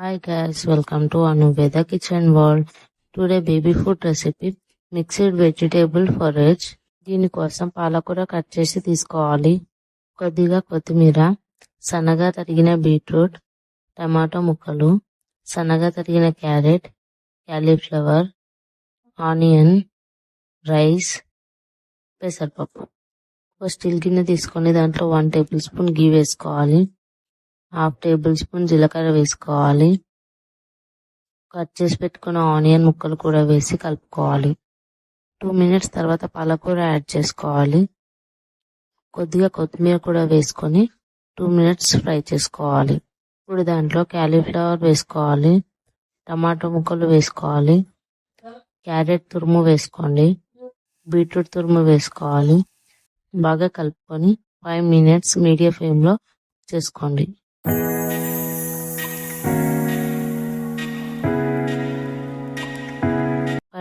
Hi guys, welcome to Anuveda Kitchen World. Today baby food recipe mixed vegetable porridge. దీనికోసం పాలకూర cut చేసి తీసుకోవాలి. కొద్దిగా కొత్తిమీర, సన్నగా తరిగిన బీట్రూట్, టమాటో ముక్కలు, సన్నగా తరిగిన క్యారెట్, క్యాలీఫ్లవర్, ఆనియన్, రైస్, పెసరపప్పు. ఒక స్టీల్ గిన్నె తీసుకొని దాంట్లో 1 టేబుల్ స్పూన్ గీ వేసుకోవాలి. 1/2 టేబుల్ స్పూన్ జీలకర్ర వేసుకోవాలి. కట్ చేసి పెట్టుకున్న ఆనియన్ ముక్కలు కూడా వేసి కలుపుకోవాలి. 2 మినిట్స్ తర్వాత పాలకూర యాడ్ చేసుకోవాలి. కొద్దిగా కొత్తిమీర కూడా వేసుకొని 2 మినిట్స్ ఫ్రై చేసుకోవాలి. ఇప్పుడు దాంట్లో క్యాలీఫ్లవర్ వేసుకోవాలి, టమాటో ముక్కలు వేసుకోవాలి, క్యారెట్ తురుము వేసుకోండి, బీట్రూట్ తురుము వేసుకోవాలి. బాగా కలుపుకొని 5 మినిట్స్ మీడియం ఫ్లేమ్లో చేసుకోండి.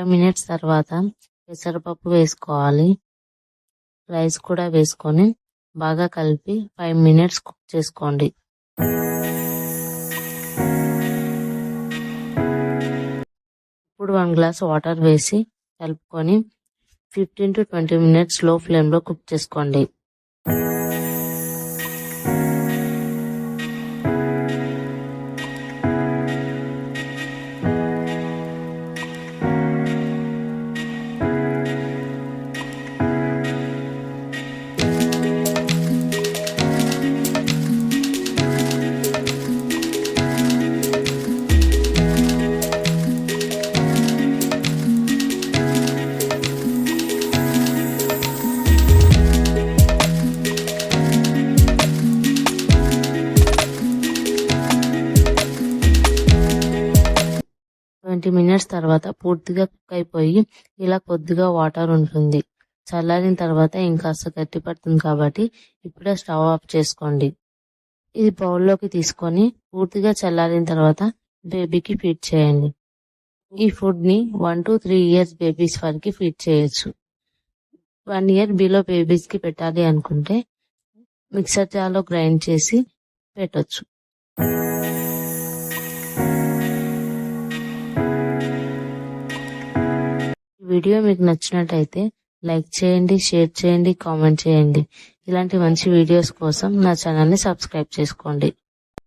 5 మినిట్స్ తర్వాత పెసరపప్పు వేసుకోవాలి. రైస్ కూడా వేసుకొని బాగా కలిపి 5 మినిట్స్ కుక్ చేసుకోండి. ఇప్పుడు 1 గ్లాస్ వాటర్ వేసి కలుపుకొని 15 to 20 మినిట్స్ లో ఫ్లేమ్లో కుక్ చేసుకోండి. మినిట్స్ తర్వాత పూర్తిగా కుక్ అయిపోయి ఇలా కొద్దిగా వాటర్ ఉంటుంది. చల్లారిన తర్వాత ఇంకాస్త గట్టి పడుతుంది కాబట్టి ఇప్పుడే స్టవ్ ఆఫ్ చేసుకోండి. ఇది బౌల్లోకి తీసుకొని పూర్తిగా చల్లారిన తర్వాత బేబీకి ఫీడ్ చేయండి. ఈ ఫుడ్ ని 1 to 3 ఇయర్స్ బేబీస్ వరకు ఫీడ్ చేయొచ్చు. 1 ఇయర్ బిలో బేబీస్ కి పెట్టాలి అనుకుంటే మిక్సర్ జార్లో గ్రైండ్ చేసి పెట్టొచ్చు. వీడియో మీకు నచ్చినట్టయితే లైక్ చేయండి, షేర్ చేయండి, కామెంట్ చేయండి. ఇలాంటి మంచి వీడియోస్ కోసం నా ఛానల్ని సబ్స్క్రైబ్ చేసుకోండి.